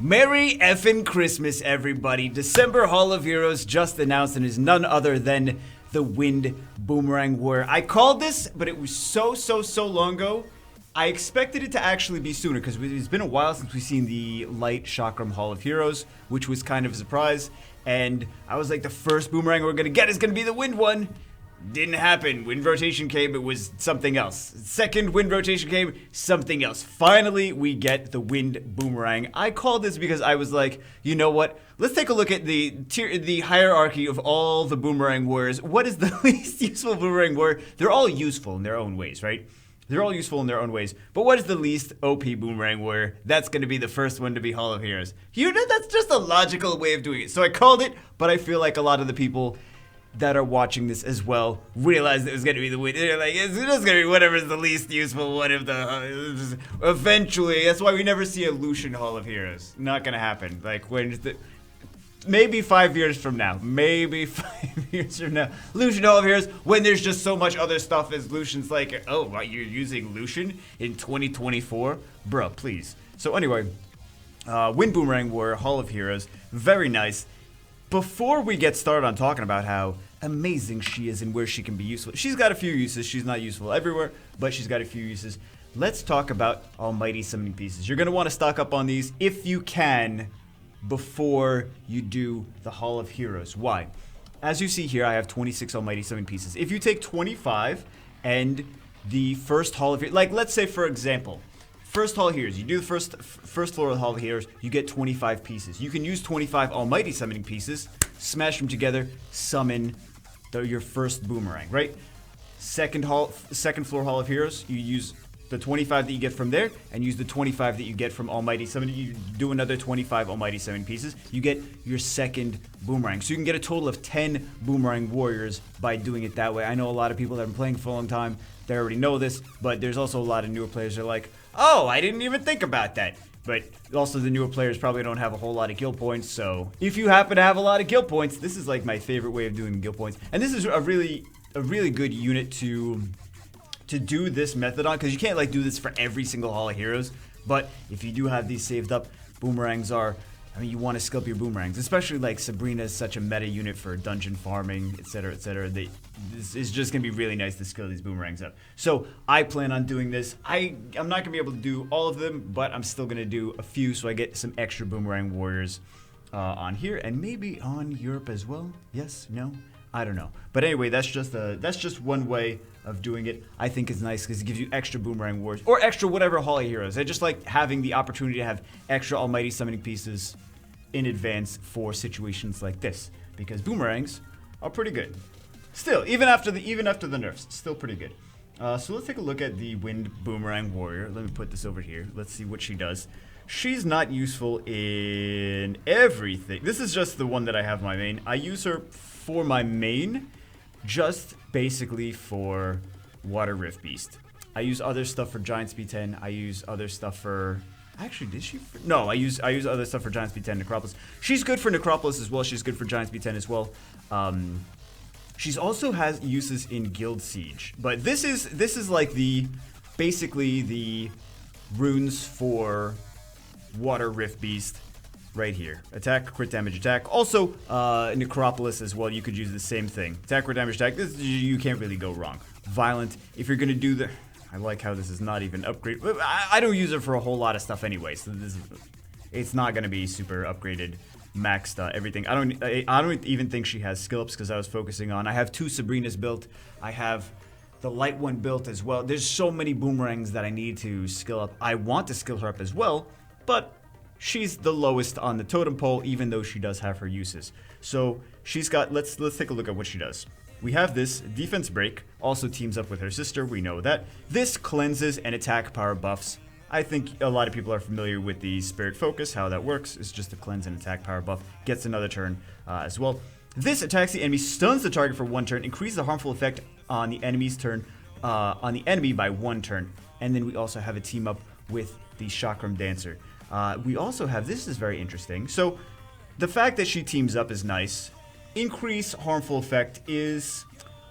Merry effing Christmas, everybody. December Hall of Heroes just announced and is none other than the Wind Boomerang Warrior. I called this, but it was so long ago. I expected it to actually be sooner because it's been a while since we've seen the Light Chakram Hall of Heroes, which was kind of a surprise. And I was like, the first Boomerang we're going to get is going to be the Wind one. Didn't happen. Wind rotation came, it was something else. Second wind rotation came, something else. Finally, we get the Wind Boomerang. I called this because I was like, you know what? Let's take a look at the hierarchy of all the Boomerang Warriors. What is the least useful Boomerang Warrior? They're all useful in their own ways, right? They're all useful in their own ways. But what is the least OP Boomerang Warrior? That's going to be the first one to be Hall of Heroes. You know, that's just a logical way of doing it. So I called it, but I feel like a lot of the people that are watching this as well realized it was going to be the Wind. They're like, it's just going to be whatever's the least useful one of the... eventually, that's why we never see a Lucian Hall of Heroes. Not going to happen. Like, when... maybe 5 years from now. Maybe 5 years from now. Lucian Hall of Heroes, when there's just so much other stuff as Lucian's like, oh, what, you're using Lucian in 2024? Bruh, please. So anyway, Wind Boomerang Warrior, Hall of Heroes. Very nice. Before we get started on talking about how amazing she is and where she can be useful, she's got a few uses. She's not useful everywhere, but she's got a few uses. Let's talk about Almighty Summoning Pieces. You're going to want to stock up on these if you can before you do the Hall of Heroes. Why? As you see here, I have 26 Almighty Summoning Pieces. If you take 25 and the first Hall of Heroes, like let's say for example, first Hall of Heroes, you do the first floor of the Hall of Heroes, you get 25 pieces. You can use 25 Almighty Summoning Pieces, smash them together, summon your first Boomerang, right? Second floor Hall of Heroes, you use the 25 that you get from there, and use the 25 that you get from Almighty Summoning. You do another 25 Almighty Summoning Pieces, you get your second Boomerang. So you can get a total of 10 Boomerang Warriors by doing it that way. I know a lot of people that have been playing for a long time, they already know this, but there's also a lot of newer players that are like, oh, I didn't even think about that. But also the newer players probably don't have a whole lot of guild points, so if you happen to have a lot of guild points, this is like my favorite way of doing guild points. And this is a really good unit to do this method on, because you can't like do this for every single Hall of Heroes, but if you do have these saved up, Boomerangs are, I mean, you want to skill up your Boomerangs, especially like Sabrina is such a meta unit for dungeon farming, etc., etc. This is just going to be really nice to skill these Boomerangs up. So I plan on doing this. I'm not going to be able to do all of them, but I'm still going to do a few so I get some extra Boomerang Warriors on here, and maybe on Europe as well. Yes? No? I don't know. But anyway, that's just one way of doing it. I think it's nice because it gives you extra Boomerang Warriors, or extra whatever Hall of Heroes. I just like having the opportunity to have extra Almighty Summoning Pieces in advance for situations like this, because Boomerangs are pretty good. Still, even after the nerfs, still pretty good. So let's take a look at the Wind Boomerang Warrior. Let me put this over here. Let's see what she does. She's not useful in everything. This is just the one that I have my main. I use her for my main, just basically for Water Rift Beast. I use other stuff for Giant Speed 10. I use other stuff for... Actually, did she? No, I use other stuff for Giant Speed 10 Necropolis. She's good for Necropolis as well. She's good for Giant Speed 10 as well. She's also has uses in Guild Siege. But this is like basically the runes for Water Rift Beast right here. Attack, crit damage, attack. Also, Necropolis as well. You could use the same thing. Attack, crit damage, attack. You can't really go wrong. Violent. If you're gonna do the... I like how this is not even upgrade. I don't use it for a whole lot of stuff anyway, so it's not gonna be super upgraded, maxed everything. I don't even think she has skill ups because I was focusing on. I have 2 Sabrinas built. I have the light one built as well. There's so many Boomerangs that I need to skill up. I want to skill her up as well, but she's the lowest on the totem pole, even though she does have her uses. So she's got. Let's take a look at what she does. We have this defense break, also teams up with her sister, we know that. This cleanses and attack power buffs. I think a lot of people are familiar with the Spirit Focus, how that works. It's just a cleanse and attack power buff, gets another turn as well. This attacks the enemy, stuns the target for 1 turn, increases the harmful effect on the enemy's turn, on the enemy by 1 turn. And then we also have a team up with the Chakram Dancer. We also have, this is very interesting. So the fact that she teams up is nice. Increase harmful effect is,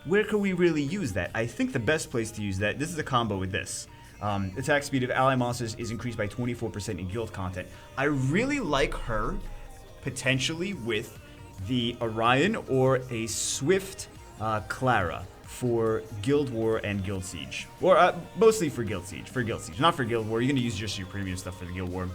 where can we really use that? I think the best place to use that, this is a combo with this. Attack speed of ally monsters is increased by 24% in guild content. I really like her potentially with the Orion or a Swift Clara for Guild War and Guild Siege. Or mostly for Guild Siege. For Guild Siege. Not for Guild War. You're going to use just your premium stuff for the Guild War.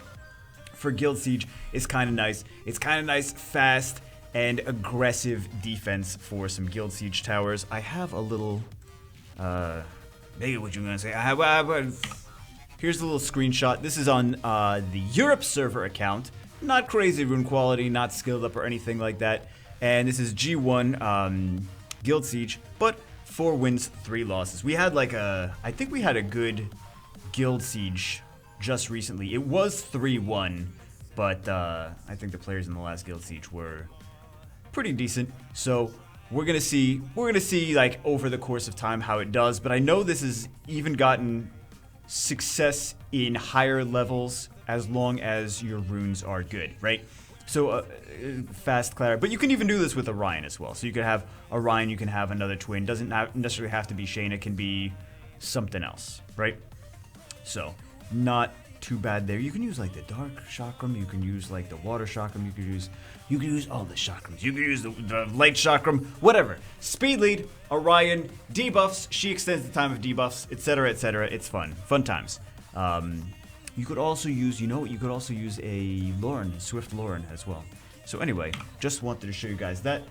For Guild Siege, it's kind of nice. It's kind of nice, fast, and aggressive defense for some Guild Siege towers. I have a little... maybe what you're going to say. Here's a little screenshot. This is on the Europe server account. Not crazy rune quality, not skilled up or anything like that. And this is G1 Guild Siege, but 4 wins, 3 losses. We had I think we had a good Guild Siege just recently. It was 3-1, but I think the players in the last Guild Siege were pretty decent. So we're gonna see like over the course of time how it does. But I know this has even gotten success in higher levels as long as your runes are good, right? So fast Clara, but you can even do this with Orion as well. So you could have Orion, you can have another twin. Doesn't necessarily have to be Shayna, it can be something else, right? So not too bad there. You can use like the dark chakram, you can use like the water chakram, you can use all the chakrams. You can use the light chakram, whatever. Speed lead, Orion, debuffs, she extends the time of debuffs, etc., etc. It's fun. Fun times. You could also use, you could also use a Lauren, Swift Lauren as well. So anyway, just wanted to show you guys that.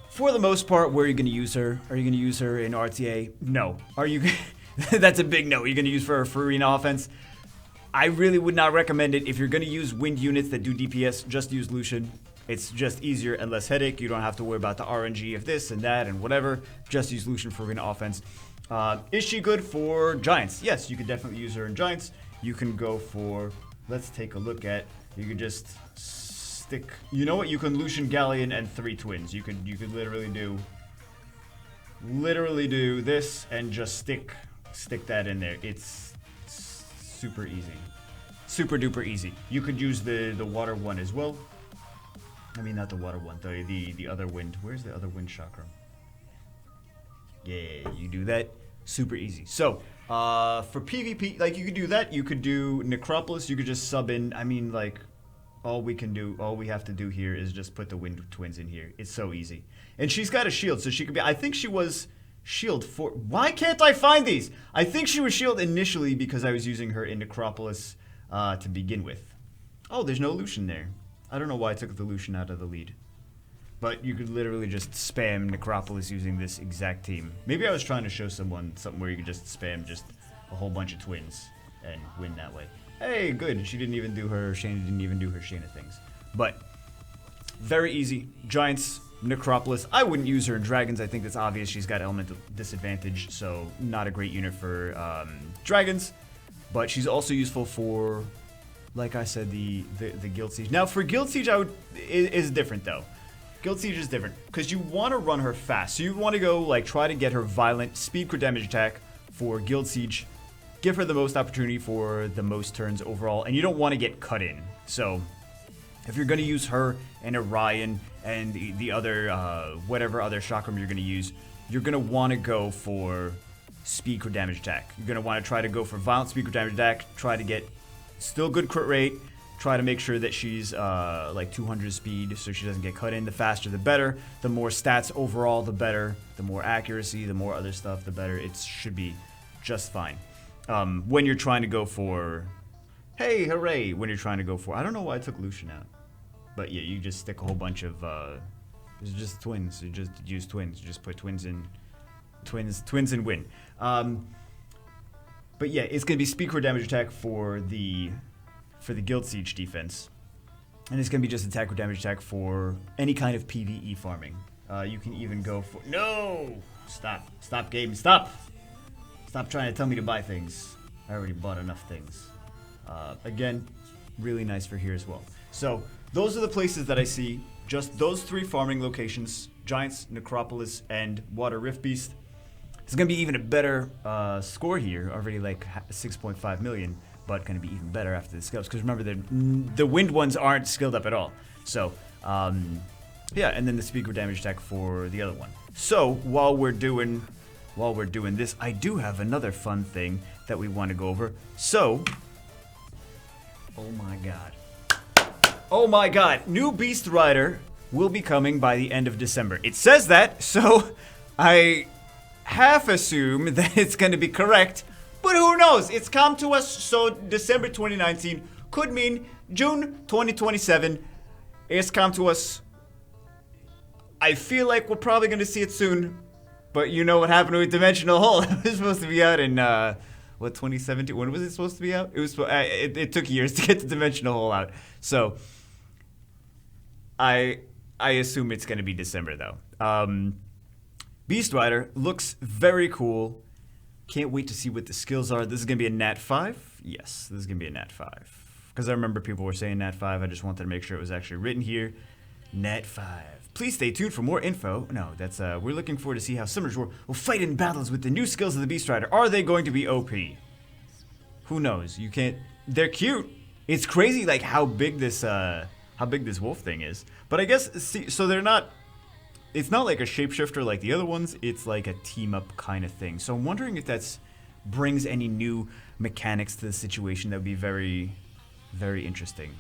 For the most part, where are you going to use her? Are you going to use her in RTA? No. Are you? That's a big no. You're going to use her for arena offense? I really would not recommend it. If you're going to use wind units that do DPS, just use Lucian. It's just easier and less headache. You don't have to worry about the RNG of this and that and whatever. Just use Lucian for arena offense. Is she good for Giants? Yes, you could definitely use her in Giants. You can go for, let's take a look at, you could just stick, you know what, you can Lucian Galleon and 3 twins. You could literally do this and just stick that in there. It's super easy. Super duper easy. You could use the water one as well. I mean, not the water one, the other wind. Where's the other wind chakra? Yeah, you do that. Super easy. So, for PvP, like, you could do that. You could do Necropolis. You could just sub in. I mean, like, all we have to do here is just put the wind twins in here. It's so easy. And she's got a shield, so she could be, I think she was shield for, why can't I find these? I think she was shield initially because I was using her in Necropolis to begin with. Oh, there's no Lucian there. I don't know why I took the Lucian out of the lead. But you could literally just spam Necropolis using this exact team. Maybe I was trying to show someone something where you could just spam just a whole bunch of twins and win that way. Hey, good. She didn't even do her, Shayna didn't even do her Shayna things. But very easy. Giants, Necropolis. I wouldn't use her in Dragons. I think that's obvious. She's got elemental disadvantage, so not a great unit for Dragons. But she's also useful for, like I said, the Guild Siege. Now, for Guild Siege, is different though. Guild Siege is different because you want to run her fast. So you want to go like try to get her violent speed crit damage attack for Guild Siege. Give her the most opportunity for the most turns overall, and you don't want to get cut in. So if you're going to use her and Orion and the other whatever other chakram you're going to use, you're going to want to go for speed crit damage attack. You're going to want to try to go for violent speed crit damage attack. Try to get still good crit rate. Try to make sure that she's like 200 speed so she doesn't get cut in. The faster the better. The more stats overall, the better. The more accuracy, the more other stuff, the better. It should be just fine. When you're trying to go for, hey, hooray, when you're trying to go for, I don't know why I took Lucian out. But yeah, you just stick a whole bunch of, it's just twins. You just use twins. You just put twins in, twins and win. But yeah, it's going to be speed crit damage attack for the Guild Siege defense. And it's going to be just attack or damage attack for any kind of PvE farming. You can even go for... No! Stop game, stop! Stop trying to tell me to buy things. I already bought enough things. Again, really nice for here as well. So, those are the places that I see. Just those 3 farming locations. Giants, Necropolis, and Water Rift Beast. It's going to be even a better score here. Already like 6.5 million. But going to be even better after the skills. Because remember, the wind ones aren't skilled up at all. So, yeah, and then the speed crit damage attack for the other one. So, while we're doing this, I do have another fun thing that we want to go over. So, oh my god. Oh my god, new Beast Rider will be coming by the end of December. It says that, so I half assume that it's going to be correct, but who knows? It's come to us, so December 2019 could mean June 2027. It's come to us. I feel like we're probably going to see it soon, but you know what happened with Dimensional Hole? It was supposed to be out in, 2017? When was it supposed to be out? It took years to get the Dimensional Hole out, so I assume it's going to be December, though. Beast Rider looks very cool. Can't wait to see what the skills are. This is going to be a Nat 5? Yes, this is going to be a Nat 5. Because I remember people were saying Nat 5. I just wanted to make sure it was actually written here. Nat 5. Please stay tuned for more info. No, that's, we're looking forward to see how Summoners will fight in battles with the new skills of the Beast Rider. Are they going to be OP? Who knows? You can't... They're cute. It's crazy, like, how big this wolf thing is. But I guess, see, so they're not... It's not like a shapeshifter like the other ones. It's like a team-up kind of thing. So I'm wondering if that's brings any new mechanics to the situation. That would be very, very interesting.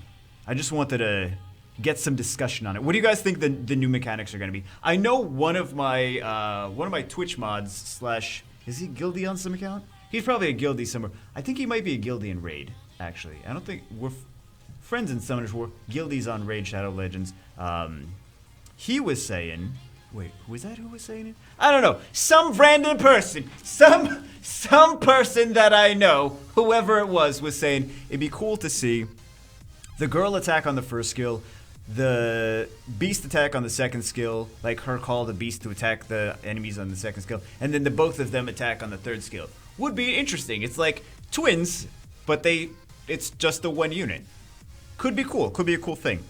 I just wanted to get some discussion on it. What do you guys think the new mechanics are going to be? I know one of my Twitch mods slash... Is he guildy on some account? He's probably a guildy somewhere. I think he might be a guildy in Raid, actually. I don't think... We're friends in Summoners War. Guildies on Raid Shadow Legends. He was saying, wait, was that who was saying it? I don't know. Some random person, some person that I know, whoever it was saying it'd be cool to see the girl attack on the first skill, the beast attack on the second skill, like her call the beast to attack the enemies on the second skill, and then the both of them attack on the third skill. Would be interesting. It's like twins, but it's just the one unit. Could be cool. Could be a cool thing.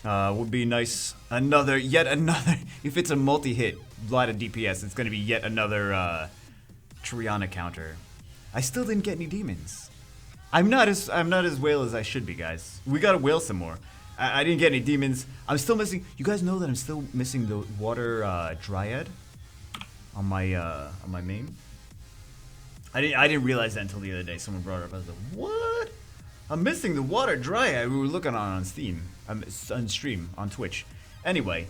Would be nice. Yet another. If it's a multi-hit, a lot of DPS, it's going to be yet another Triana counter. I still didn't get any demons. I'm not as whale as I should be, guys. We gotta whale some more. I didn't get any demons. I'm still missing. You guys know that I'm still missing the water dryad on my main. I didn't realize that until the other day. Someone brought it up. I was like, what? I'm missing the water dryad we were looking on Steam. On stream, on Twitch. Anyway.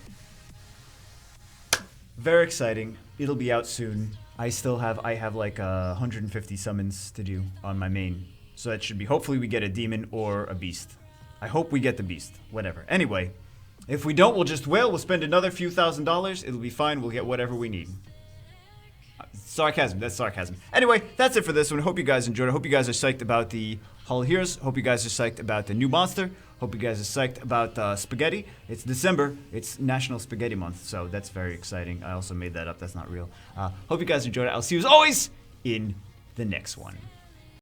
Very exciting. It'll be out soon. I have like 150 summons to do on my main. So that should be, hopefully we get a demon or a beast. I hope we get the beast. Whatever. Anyway. If we don't, we'll just whale. We'll spend another few $1,000s. It'll be fine. We'll get whatever we need. Sarcasm. That's sarcasm. Anyway, that's it for this one. Hope you guys enjoyed it. Hope you guys are psyched about the Hall of Heroes. Hope you guys are psyched about the new monster. Hope you guys are psyched about spaghetti. It's December. It's National Spaghetti Month, so that's very exciting. I also made that up. That's not real. Hope you guys enjoyed it. I'll see you as always in the next one.